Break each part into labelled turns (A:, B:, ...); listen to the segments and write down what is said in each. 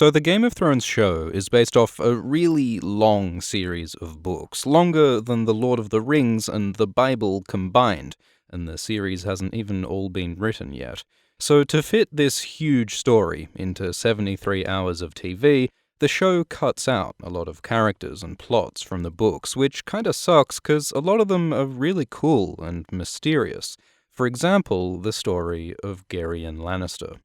A: So the Game of Thrones show is based off a really long series of books, longer than The Lord of the Rings and the Bible combined, and the series hasn't even all been written yet. So to fit this huge story into 73 hours of TV, the show cuts out a lot of characters and plots from the books, which kinda sucks because a lot of them are really cool and mysterious. For example, the story of Gerion Lannister.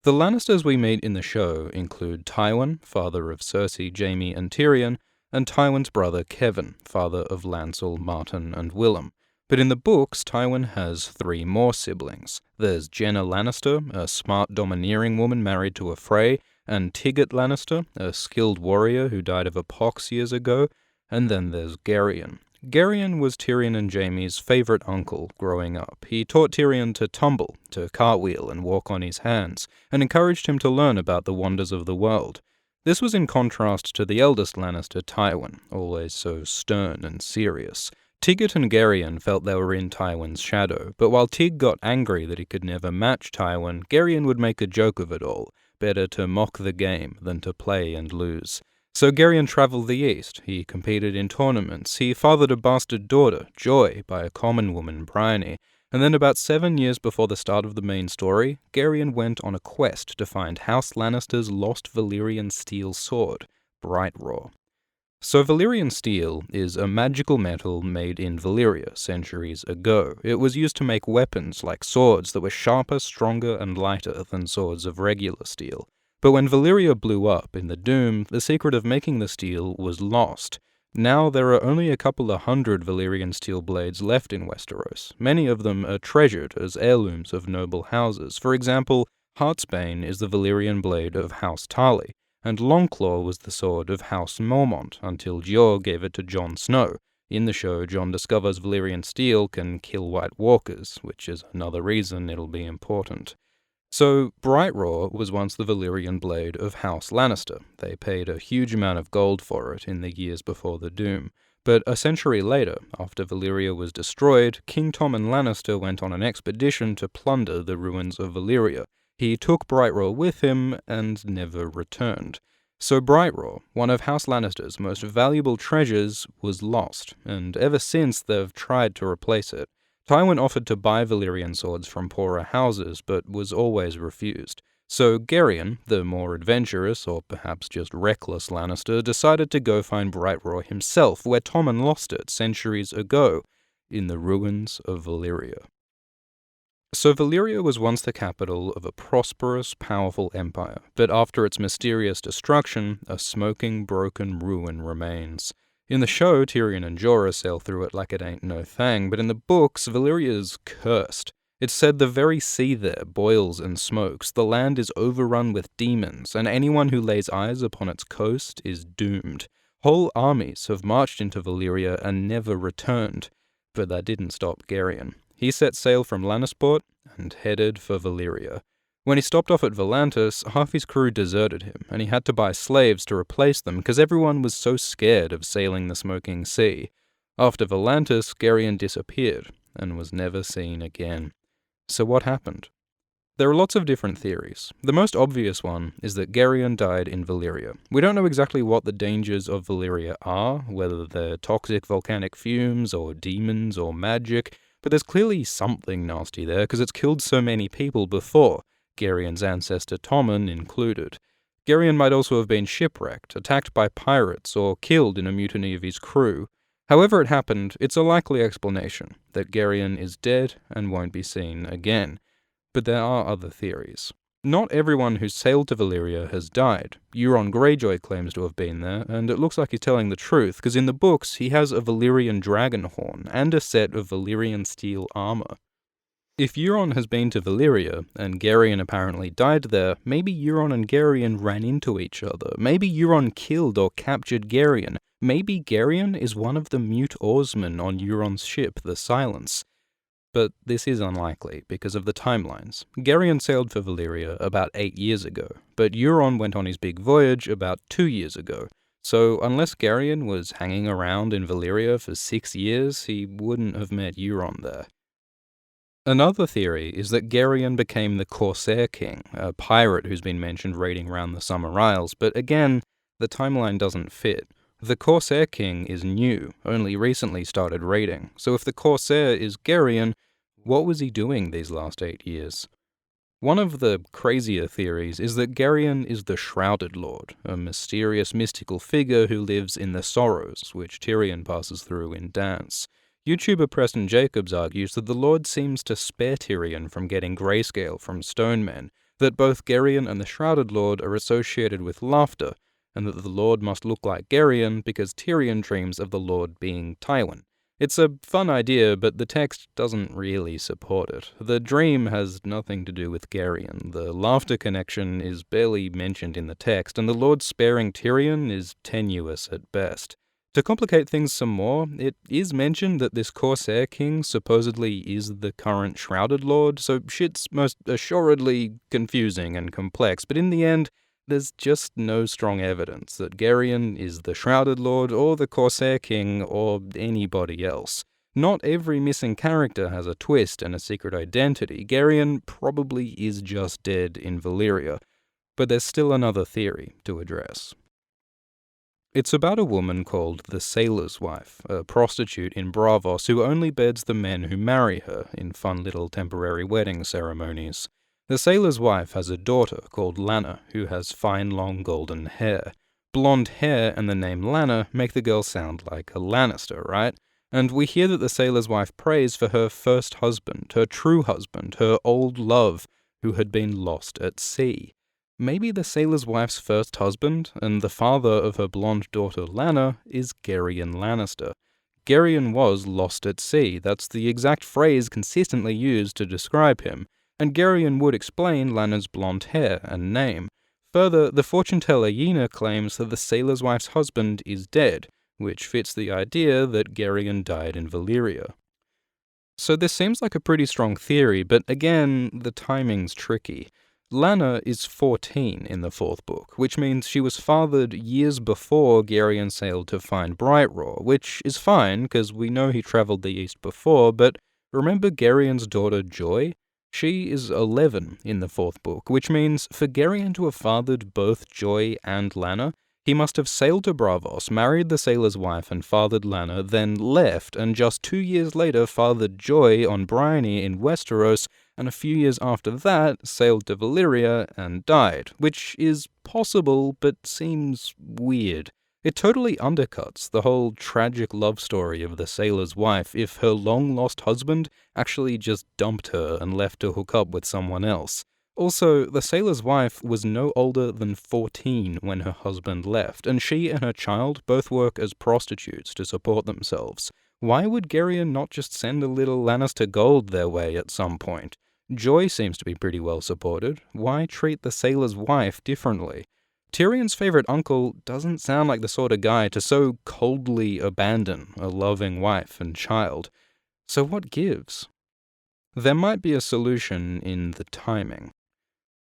A: The Lannisters we meet in the show include Tywin, father of Cersei, Jaime, and Tyrion, and Tywin's brother Kevan, father of Lancel, Martin, and Willem. But in the books, Tywin has 3 more siblings. There's Jenna Lannister, a smart domineering woman married to a Frey, and Tigert Lannister, a skilled warrior who died of a pox years ago, and then there's Gerion. Gerion was Tyrion and Jaime's favourite uncle growing up. He taught Tyrion to tumble, to cartwheel and walk on his hands, and encouraged him to learn about the wonders of the world. This was in contrast to the eldest Lannister, Tywin, always so stern and serious. Tigert and Gerion felt they were in Tywin's shadow, but while Tig got angry that he could never match Tywin, Gerion would make a joke of it all. Better to mock the game than to play and lose. So Gerion travelled the east, he competed in tournaments, he fathered a bastard daughter, Joy, by a common woman, Bryony, and then about 7 years before the start of the main story, Gerion went on a quest to find House Lannister's lost Valyrian steel sword, Brightroar. So Valyrian steel is a magical metal made in Valyria centuries ago. It was used to make weapons like swords that were sharper, stronger, and lighter than swords of regular steel. But when Valyria blew up in the Doom, the secret of making the steel was lost. Now there are only a couple of hundred Valyrian steel blades left in Westeros. Many of them are treasured as heirlooms of noble houses. For example, Heartsbane is the Valyrian blade of House Tarly, and Longclaw was the sword of House Mormont until Jeor gave it to Jon Snow. In the show, Jon discovers Valyrian steel can kill White Walkers, which is another reason it'll be important. So, Brightroar was once the Valyrian blade of House Lannister. They paid a huge amount of gold for it in the years before the Doom. But a century later, after Valyria was destroyed, King Tommen Lannister went on an expedition to plunder the ruins of Valyria. He took Brightroar with him and never returned. So Brightroar, one of House Lannister's most valuable treasures, was lost, and ever since they've tried to replace it. Tywin offered to buy Valyrian swords from poorer houses, but was always refused. So Gerion, the more adventurous, or perhaps just reckless Lannister, decided to go find Brightroar himself, where Tommen lost it centuries ago, in the ruins of Valyria. So Valyria was once the capital of a prosperous, powerful empire, but after its mysterious destruction, a smoking, broken ruin remains. In the show, Tyrion and Jorah sail through it like it ain't no thing, but in the books, Valyria's cursed. It's said the very sea there boils and smokes, the land is overrun with demons, and anyone who lays eyes upon its coast is doomed. Whole armies have marched into Valyria and never returned, but that didn't stop Gerion. He set sail from Lannisport and headed for Valyria. When he stopped off at Volantis, half his crew deserted him, and he had to buy slaves to replace them because everyone was so scared of sailing the smoking sea. After Volantis, Gerion disappeared and was never seen again. So what happened? There are lots of different theories. The most obvious one is that Gerion died in Valyria. We don't know exactly what the dangers of Valyria are, whether they're toxic volcanic fumes, or demons, or magic, but there's clearly something nasty there because it's killed so many people before. Gerion's ancestor Tommen included. Gerion might also have been shipwrecked, attacked by pirates, or killed in a mutiny of his crew. However it happened, it's a likely explanation, that Gerion is dead and won't be seen again. But there are other theories. Not everyone who sailed to Valyria has died. Euron Greyjoy claims to have been there, and it looks like he's telling the truth, because in the books he has a Valyrian dragon horn and a set of Valyrian steel armor. If Euron has been to Valyria, and Gerion apparently died there, maybe Euron and Gerion ran into each other. Maybe Euron killed or captured Gerion. Maybe Gerion is one of the mute oarsmen on Euron's ship, the Silence. But this is unlikely because of the timelines. Gerion sailed for Valyria about 8 years ago, but Euron went on his big voyage about 2 years ago. So unless Gerion was hanging around in Valyria for 6 years, he wouldn't have met Euron there. Another theory is that Gerion became the Corsair King, a pirate who's been mentioned raiding around the Summer Isles, but again, the timeline doesn't fit. The Corsair King is new, only recently started raiding, so if the Corsair is Gerion, what was he doing these last 8 years? One of the crazier theories is that Gerion is the Shrouded Lord, a mysterious mystical figure who lives in the Sorrows, which Tyrion passes through in Dance. YouTuber Preston Jacobs argues that the Lord seems to spare Tyrion from getting grayscale from stone men, that both Gerion and the Shrouded Lord are associated with laughter, and that the Lord must look like Gerion because Tyrion dreams of the Lord being Tywin. It's a fun idea, but the text doesn't really support it. The dream has nothing to do with Gerion, the laughter connection is barely mentioned in the text, and the Lord sparing Tyrion is tenuous at best. To complicate things some more, it is mentioned that this Corsair King supposedly is the current Shrouded Lord, so shit's most assuredly confusing and complex, but in the end, there's just no strong evidence that Gerion is the Shrouded Lord or the Corsair King or anybody else. Not every missing character has a twist and a secret identity. Gerion probably is just dead in Valyria, but there's still another theory to address. It's about a woman called the Sailor's Wife, a prostitute in Braavos who only beds the men who marry her in fun little temporary wedding ceremonies. The Sailor's Wife has a daughter called Lanna, who has fine long golden hair. Blonde hair and the name Lanna make the girl sound like a Lannister, right? And we hear that the Sailor's Wife prays for her first husband, her true husband, her old love, who had been lost at sea. Maybe the Sailor's Wife's first husband, and the father of her blonde daughter Lanna, is Gerion Lannister. Gerion was lost at sea, that's the exact phrase consistently used to describe him, and Gerion would explain Lanna's blonde hair and name. Further, the fortune-teller Yena claims that the Sailor's Wife's husband is dead, which fits the idea that Gerion died in Valyria. So this seems like a pretty strong theory, but again, the timing's tricky. Lanna is 14 in the 4th book, which means she was fathered years before Gerion sailed to find Brightroar, which is fine, because we know he travelled the east before, but remember Gerion's daughter Joy? She is 11 in the 4th book, which means for Gerion to have fathered both Joy and Lanna, he must have sailed to Braavos, married the Sailor's Wife and fathered Lanna, then left, and just 2 years later fathered Joy on Bryony in Westeros, and a few years after that sailed to Valyria and died, which is possible but seems weird. It totally undercuts the whole tragic love story of the Sailor's Wife if her long-lost husband actually just dumped her and left to hook up with someone else. Also, the Sailor's Wife was no older than 14 when her husband left, and she and her child both work as prostitutes to support themselves. Why would Gerion not just send a little Lannister gold their way at some point? Joy seems to be pretty well supported. Why treat the Sailor's Wife differently? Tyrion's favourite uncle doesn't sound like the sort of guy to so coldly abandon a loving wife and child. So what gives? There might be a solution in the timing.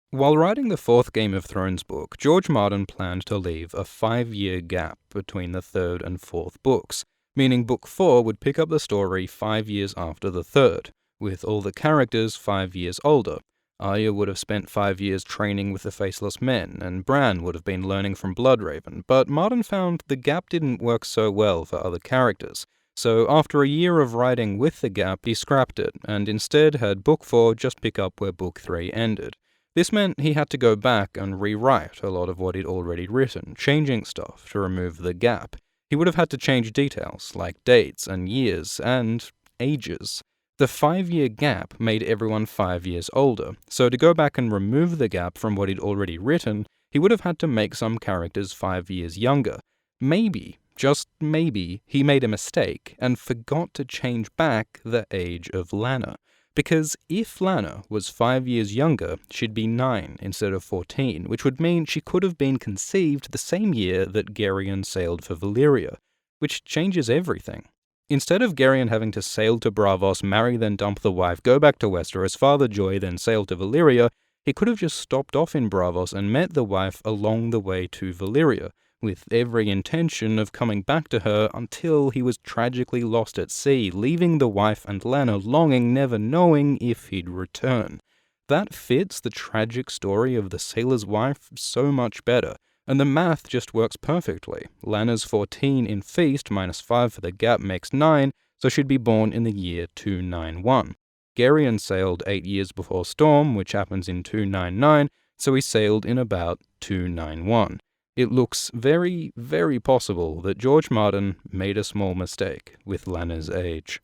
A: While writing the 4th Game of Thrones book, George Martin planned to leave a 5-year gap between the 3rd and 4th books, meaning Book 4 would pick up the story 5 years after the 3rd, with all the characters 5 years older. Arya would have spent 5 years training with the Faceless Men, and Bran would have been learning from Bloodraven, but Martin found the gap didn't work so well for other characters. So after a year of writing with the gap, he scrapped it, and instead had Book 4 just pick up where Book 3 ended. This meant he had to go back and rewrite a lot of what he'd already written, changing stuff to remove the gap. He would have had to change details, like dates and years, and ages. The 5-year gap made everyone 5 years older, so to go back and remove the gap from what he'd already written, he would have had to make some characters 5 years younger. Maybe, just maybe, he made a mistake and forgot to change back the age of Lanna. Because if Lanna was 5 years younger, she'd be 9 instead of 14, which would mean she could have been conceived the same year that Gerion sailed for Valyria, which changes everything. Instead of Gerion having to sail to Braavos, marry then dump the wife, go back to Westeros, father Joy, then sail to Valyria, he could have just stopped off in Braavos and met the wife along the way to Valyria, with every intention of coming back to her until he was tragically lost at sea, leaving the wife and Lanna longing, never knowing if he'd return. That fits the tragic story of the sailor's wife so much better, and the math just works perfectly. Lanna's 14 in Feast minus 5 for the gap makes 9, so she'd be born in the year 291. Gerion sailed 8 years before Storm, which happens in 299, so he sailed in about 291. It looks very, very possible that George Martin made a small mistake with Lanna's age.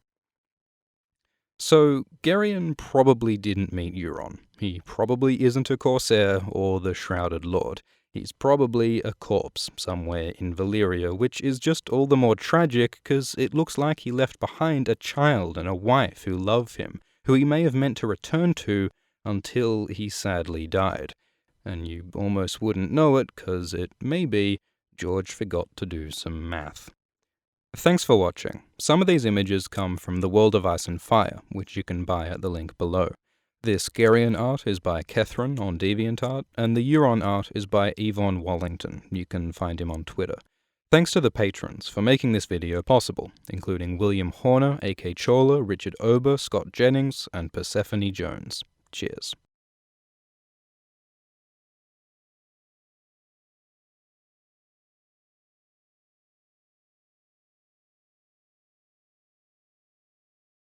A: So, Gerion probably didn't meet Euron. He probably isn't a corsair or the Shrouded Lord. He's probably a corpse somewhere in Valyria, which is just all the more tragic because it looks like he left behind a child and a wife who love him, who he may have meant to return to until he sadly died. And you almost wouldn't know it because it may be George forgot to do some math. Thanks for watching. Some of these images come from The World of Ice and Fire, which you can buy at the link below. This Gerion art is by Kethryn on DeviantArt, and the Euron art is by Yvonne Wallington. You can find him on Twitter. Thanks to the patrons for making this video possible, including William Horner, A.K. Chawla, Richard Ober, Scott Jennings, and Persephone Jones. Cheers.